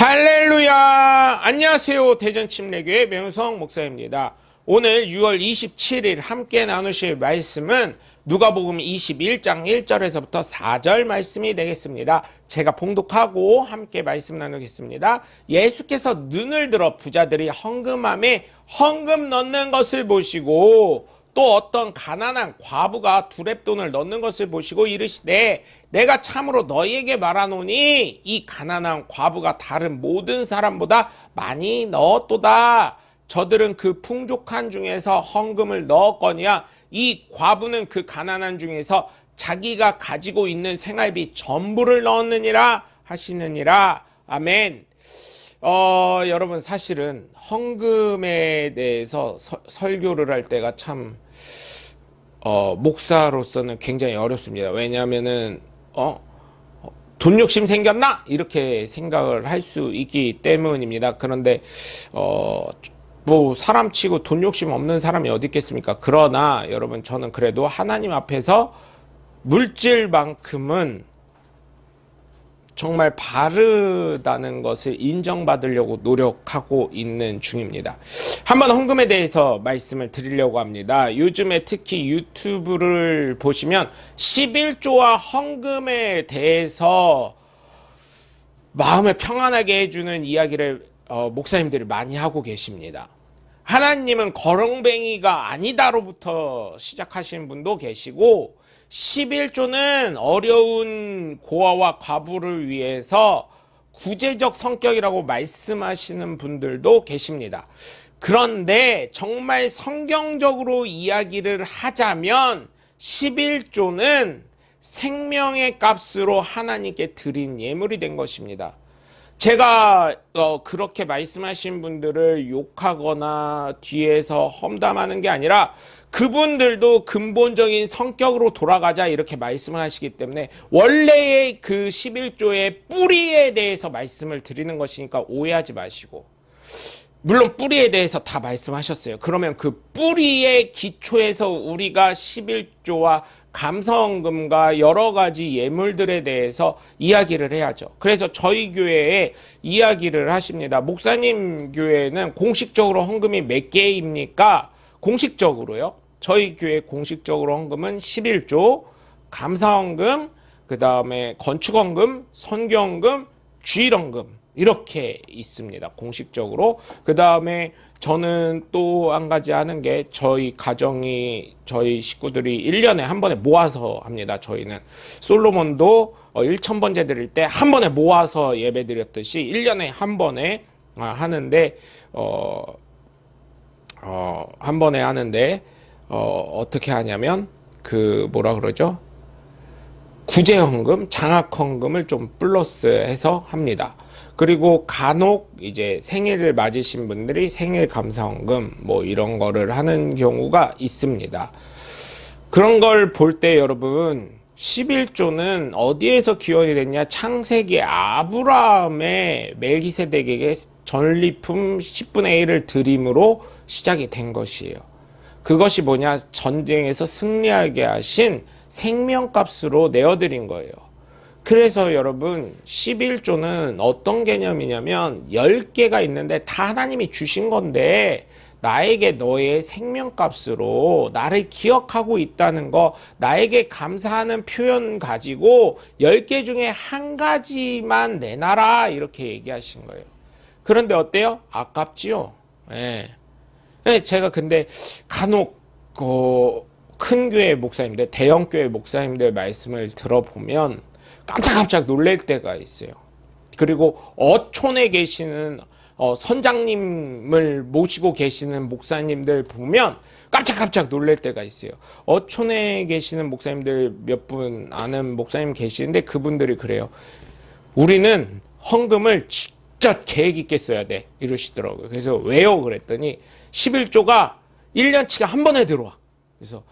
할렐루야! 안녕하세요. 대전침례교회 명성 목사입니다. 오늘 6월 27일 함께 나누실 말씀은 누가복음 21장 1절에서부터 4절 말씀이 되겠습니다. 제가 봉독하고 함께 말씀 나누겠습니다. 예수께서 눈을 들어 부자들이 헌금함에 헌금 넣는 것을 보시고 또 어떤 가난한 과부가 두렙돈을 넣는 것을 보시고 이르시되 내가 참으로 너희에게 말하노니 이 가난한 과부가 다른 모든 사람보다 많이 넣었도다. 저들은 그 풍족한 중에서 헌금을 넣었거니와 이 과부는 그 가난한 중에서 자기가 가지고 있는 생활비 전부를 넣었느니라 하시느니라. 아멘. 여러분 사실은 헌금에 대해서 설교를 할 때가 참 목사로서는 굉장히 어렵습니다. 왜냐하면은 돈 욕심 생겼나? 이렇게 생각을 할 수 있기 때문입니다. 그런데 뭐 사람치고 돈 욕심 없는 사람이 어디 있겠습니까? 그러나 여러분 저는 그래도 하나님 앞에서 물질만큼은 정말 바르다는 것을 인정받으려고 노력하고 있는 중입니다. 한번 헌금에 대해서 말씀을 드리려고 합니다. 요즘에 특히 유튜브를 보시면 11조와 헌금에 대해서 마음을 평안하게 해주는 이야기를 목사님들이 많이 하고 계십니다. 하나님은 거렁뱅이가 아니다로부터 시작하시는 분도 계시고 11조는 어려운 고아와 과부를 위해서 구제적 성격이라고 말씀하시는 분들도 계십니다. 그런데 정말 성경적으로 이야기를 하자면 11조는 생명의 값으로 하나님께 드린 예물이 된 것입니다. 제가 그렇게 말씀하신 분들을 욕하거나 뒤에서 험담하는 게 아니라 그분들도 근본적인 성격으로 돌아가자 이렇게 말씀을 하시기 때문에 원래의 그 11조의 뿌리에 대해서 말씀을 드리는 것이니까 오해하지 마시고, 물론 뿌리에 대해서 다 말씀하셨어요. 그러면 그 뿌리의 기초에서 우리가 11조와 감사헌금과 여러 가지 예물들에 대해서 이야기를 해야죠. 그래서 저희 교회에 이야기를 하십니다. 목사님 교회는 공식적으로 헌금이 몇 개입니까? 공식적으로요. 저희 교회 공식적으로 헌금은 11조, 감사헌금, 그 다음에 건축헌금, 선교헌금, 주일헌금 이렇게 있습니다. 공식적으로. 그 다음에 저는 또 한 가지 하는 게 저희 가정이 저희 식구들이 1년에 한 번에 모아서 합니다. 저희는 솔로몬도 1000번째 드릴 때 한 번에 모아서 예배 드렸듯이 1년에 한 번에 하는데 한 번에 하는데 어떻게 하냐면 그 뭐라 그러죠? 구제헌금, 장학헌금을 좀 플러스해서 합니다. 그리고 간혹 이제 생일을 맞으신 분들이 생일 감사헌금 뭐 이런 거를 하는 경우가 있습니다. 그런 걸 볼 때 여러분 11조는 어디에서 기원이 됐냐? 창세기 아브라함의 멜기세덱에게 전리품 10분의 1을 드림으로 시작이 된 것이에요. 그것이 뭐냐? 전쟁에서 승리하게 하신 생명값으로 내어드린 거예요. 그래서 여러분 11조는 어떤 개념이냐면 10개가 있는데 다 하나님이 주신 건데 나에게 너의 생명값으로 나를 기억하고 있다는 거, 나에게 감사하는 표현 가지고 10개 중에 한 가지만 내놔라 이렇게 얘기하신 거예요. 그런데 어때요? 아깝지요? 예. 제가 근데 간혹 큰 교회 목사님들, 대형 교회 목사님들 말씀을 들어보면 깜짝깜짝 놀랄 때가 있어요. 그리고 어촌에 계시는 선장님을 모시고 계시는 목사님들 보면 깜짝깜짝 놀랄 때가 있어요. 어촌에 계시는 목사님들 몇 분 아는 목사님 계시는데 그분들이 그래요. 우리는 헌금을 진짜 계획 있게 써야 돼 이러시더라고요. 그래서 왜요? 그랬더니 11조가 1년치가 한 번에 들어와. 그래서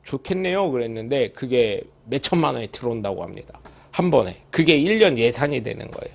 좋겠네요 그랬는데 그게 몇 천만 원이 들어온다고 합니다. 한 번에. 그게 1년 예산이 되는 거예요.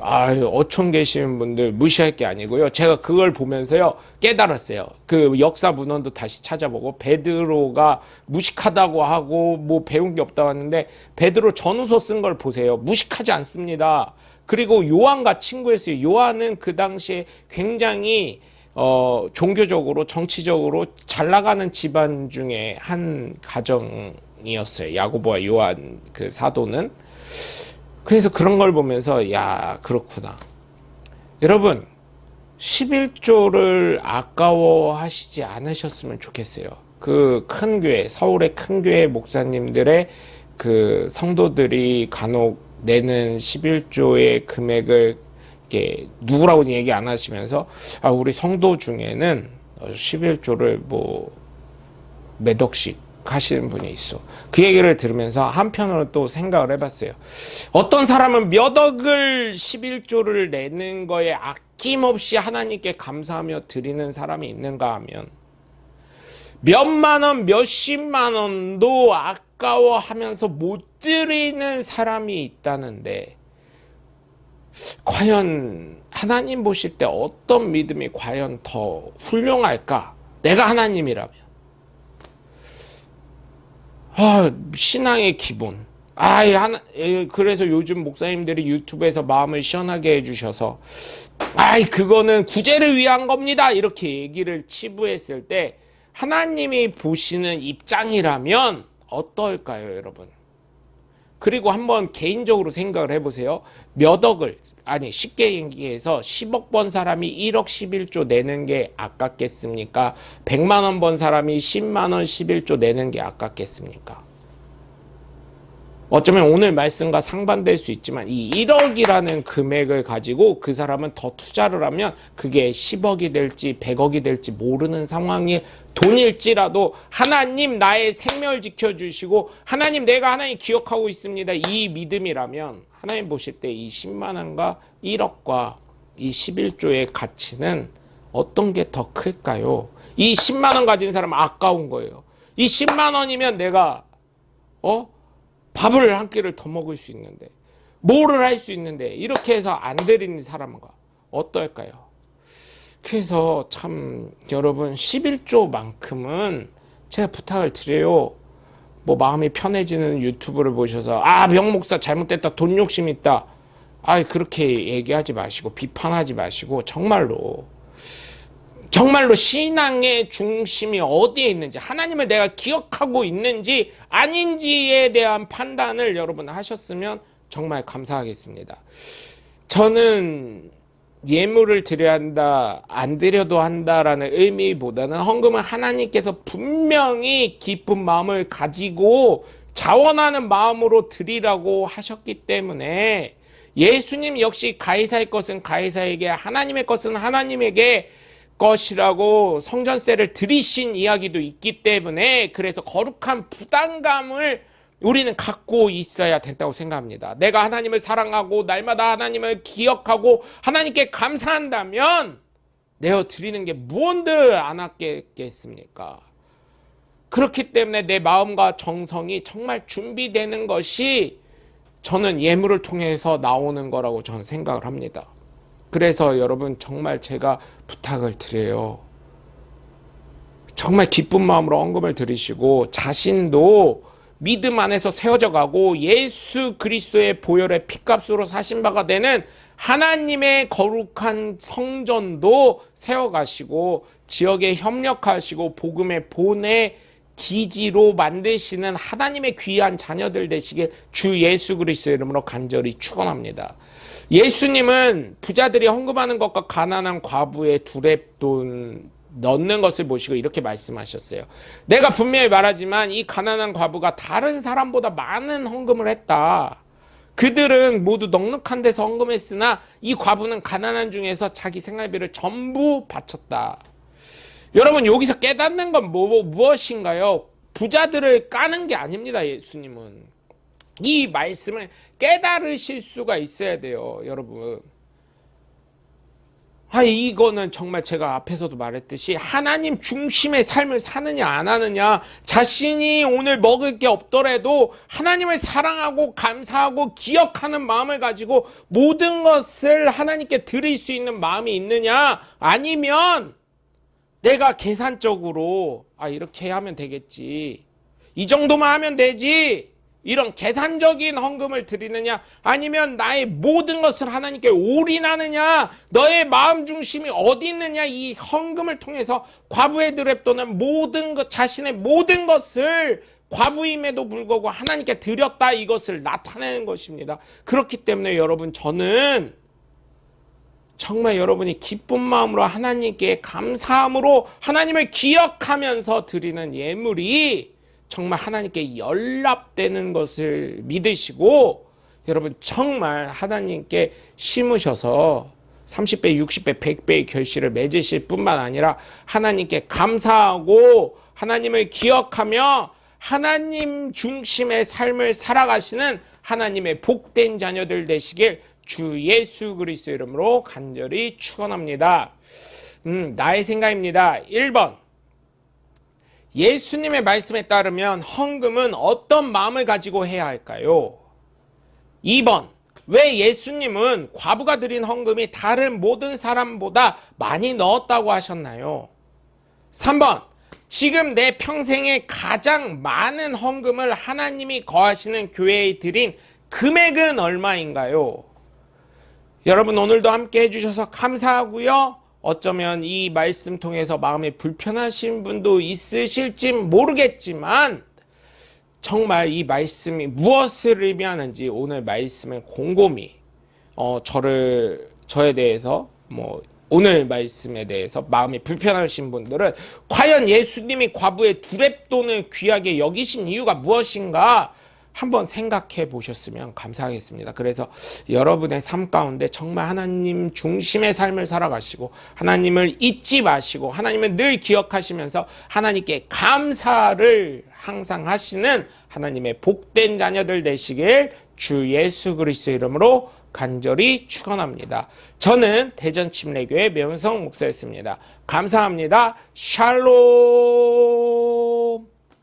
어촌 계시는 분들 무시할 게 아니고요. 제가 그걸 보면서요, 깨달았어요. 그 역사 문헌도 다시 찾아보고, 베드로가 무식하다고 하고, 뭐 배운 게 없다고 하는데, 베드로 전후서 쓴 걸 보세요. 무식하지 않습니다. 그리고 요한과 친구였어요. 요한은 그 당시에 굉장히 종교적으로, 정치적으로 잘 나가는 집안 중에 한 가정이었어요. 야고보와 요한 그 사도는. 그래서 그런 걸 보면서, 야, 그렇구나. 여러분, 11조를 아까워하시지 않으셨으면 좋겠어요. 그 큰 교회, 서울의 큰 교회 목사님들의 그 성도들이 간혹 내는 11조의 금액을 이렇게 누구라고 얘기 안 하시면서, 우리 성도 중에는 11조를 뭐 몇 억씩 하시는 분이 있어. 그 얘기를 들으면서 한편으로 또 생각을 해봤어요. 어떤 사람은 몇 억을 11조를 내는 거에 아낌없이 하나님께 감사하며 드리는 사람이 있는가 하면, 몇만 원, 몇십만 원도 아까워하면서 못 드리는 사람이 있다는데, 과연 하나님 보실 때 어떤 믿음이 과연 더 훌륭할까? 내가 하나님이라면. 신앙의 기본. 그래서 요즘 목사님들이 유튜브에서 마음을 시원하게 해주셔서, 그거는 구제를 위한 겁니다, 이렇게 얘기를 치부했을 때, 하나님이 보시는 입장이라면 어떨까요, 여러분? 그리고 한번 개인적으로 생각을 해보세요. 몇 억을, 쉽게 얘기해서 10억 번 사람이 1억 11조 내는 게 아깝겠습니까? 100만 원 번 사람이 10만 원 11조 내는 게 아깝겠습니까? 어쩌면 오늘 말씀과 상반될 수 있지만, 이 1억이라는 금액을 가지고 그 사람은 더 투자를 하면 그게 10억이 될지 100억이 될지 모르는 상황이 돈일지라도, 하나님 나의 생명을 지켜주시고, 하나님 내가 하나님 기억하고 있습니다, 이 믿음이라면 하나님 보실 때 이 10만 원과 1억과 이 11조의 가치는 어떤 게 더 클까요? 이 10만 원 가진 사람은 아까운 거예요. 이 10만 원이면 내가 밥을 한 끼를 더 먹을 수 있는데, 뭐를 할 수 있는데, 이렇게 해서 안 드리는 사람과 어떨까요? 그래서 참 여러분, 11조만큼은 제가 부탁을 드려요. 뭐 마음이 편해지는 유튜브를 보셔서 명목사 잘못됐다, 돈 욕심 있다, 그렇게 얘기하지 마시고 비판하지 마시고, 정말로 신앙의 중심이 어디에 있는지, 하나님을 내가 기억하고 있는지 아닌지에 대한 판단을 여러분 하셨으면 정말 감사하겠습니다. 저는 예물을 드려야 한다, 안 드려도 한다라는 의미보다는, 헌금은 하나님께서 분명히 기쁜 마음을 가지고 자원하는 마음으로 드리라고 하셨기 때문에, 예수님 역시 가이사의 것은 가이사에게, 하나님의 것은 하나님에게 것이라고 성전세를 드리신 이야기도 있기 때문에, 그래서 거룩한 부담감을 우리는 갖고 있어야 된다고 생각합니다. 내가 하나님을 사랑하고 날마다 하나님을 기억하고 하나님께 감사한다면 내어 드리는 게 무언들 안 아꼈겠습니까? 그렇기 때문에 내 마음과 정성이 정말 준비되는 것이 저는 예물을 통해서 나오는 거라고 저는 생각을 합니다. 그래서 여러분, 정말 제가 부탁을 드려요. 정말 기쁜 마음으로 헌금을 드리시고, 자신도 믿음 안에서 세워져 가고 예수 그리스도의 보혈의 피값으로 사신 바가 되는 하나님의 거룩한 성전도 세워가시고, 지역에 협력하시고 복음의 본의 기지로 만드시는 하나님의 귀한 자녀들 되시길 주 예수 그리스도의 이름으로 간절히 축원합니다. 예수님은 부자들이 헌금하는 것과 가난한 과부의 두렙돈 넣는 것을 보시고 이렇게 말씀하셨어요. 내가 분명히 말하지만 이 가난한 과부가 다른 사람보다 많은 헌금을 했다. 그들은 모두 넉넉한 데서 헌금했으나 이 과부는 가난한 중에서 자기 생활비를 전부 바쳤다. 여러분, 여기서 깨닫는 건 무엇인가요? 부자들을 까는 게 아닙니다. 예수님은 이 말씀을 깨달으실 수가 있어야 돼요, 여러분. 이거는 정말 제가 앞에서도 말했듯이 하나님 중심의 삶을 사느냐 안 하느냐, 자신이 오늘 먹을 게 없더라도 하나님을 사랑하고 감사하고 기억하는 마음을 가지고 모든 것을 하나님께 드릴 수 있는 마음이 있느냐, 아니면 내가 계산적으로 이렇게 하면 되겠지, 이 정도만 하면 되지, 이런 계산적인 헌금을 드리느냐, 아니면 나의 모든 것을 하나님께 올인하느냐, 너의 마음 중심이 어디 있느냐, 이 헌금을 통해서 과부의 드랩돈은 모든 것, 자신의 모든 것을 과부임에도 불구하고 하나님께 드렸다, 이것을 나타내는 것입니다. 그렇기 때문에 여러분, 저는 정말 여러분이 기쁜 마음으로 하나님께 감사함으로 하나님을 기억하면서 드리는 예물이 정말 하나님께 연락되는 것을 믿으시고, 여러분 정말 하나님께 심으셔서 30배, 60배, 100배의 결실을 맺으실 뿐만 아니라 하나님께 감사하고 하나님을 기억하며 하나님 중심의 삶을 살아가시는 하나님의 복된 자녀들 되시길 주 예수 그리스도 이름으로 간절히 축원합니다. 나의 생각입니다. 1번, 예수님의 말씀에 따르면 헌금은 어떤 마음을 가지고 해야 할까요? 2번, 왜 예수님은 과부가 드린 헌금이 다른 모든 사람보다 많이 넣었다고 하셨나요? 3번, 지금 내 평생에 가장 많은 헌금을 하나님이 거하시는 교회에 드린 금액은 얼마인가요? 여러분, 오늘도 함께 해주셔서 감사하고요. 어쩌면 이 말씀 통해서 마음이 불편하신 분도 있으실지 모르겠지만, 정말 이 말씀이 무엇을 의미하는지 오늘 말씀을 곰곰이 저에 대해서 오늘 말씀에 대해서 마음이 불편하신 분들은 과연 예수님이 과부의 두렙돈을 귀하게 여기신 이유가 무엇인가 한번 생각해 보셨으면 감사하겠습니다. 그래서 여러분의 삶 가운데 정말 하나님 중심의 삶을 살아가시고 하나님을 잊지 마시고 하나님을 늘 기억하시면서 하나님께 감사를 항상 하시는 하나님의 복된 자녀들 되시길 주 예수 그리스도 이름으로 간절히 축원합니다. 저는 대전 침례교회 명성 목사였습니다. 감사합니다. 샬롬.